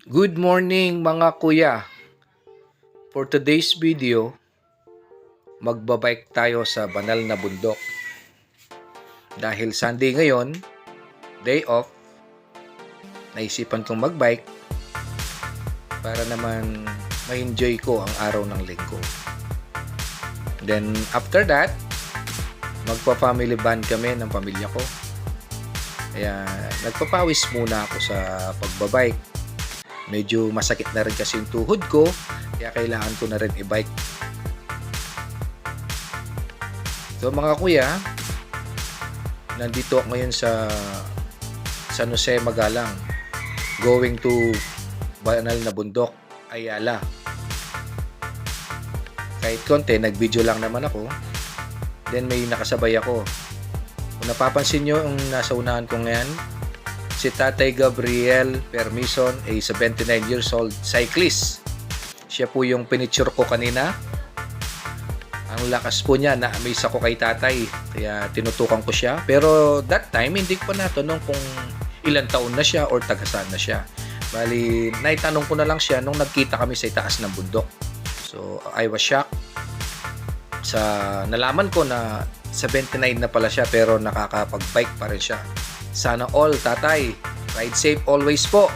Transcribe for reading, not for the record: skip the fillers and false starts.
Good morning mga kuya. For today's video, magbabike tayo sa banal na bundok. Dahil Sunday ngayon, day off, naisipan kong magbike para naman ma-enjoy ko ang araw ng linggo. Then after that, magpa-family band kami ng pamilya ko. Kaya nagpapawis muna ako sa pagbabike. Medyo masakit na rin kasi yung tuhod ko, kaya kailangan ko na rin i-bike. So mga kuya, nandito ako ngayon sa San Jose, Magalang, going to banal na bundok, Ayala. Kahit konti, nag-video lang naman ako. Then may nakasabay ako. Kung napapansin nyo, ang nasa unahan ko ngayon, si Tatay Gabriel Permison, a 79 years old cyclist. Siya po yung pinicture ko kanina. Ang lakas po niya, na-amaze ako kay tatay. Kaya tinutukan ko siya. Pero that time, hindi ko pa natanong kung ilang taon na siya or taga-saan na siya. Bali, naitanong ko na lang siya nung nagkita kami sa itaas ng bundok. So, I was shocked. Nalaman ko na 79 na pala siya pero nakakapag-bike pa rin siya. Sana all, tatay. Ride safe always po.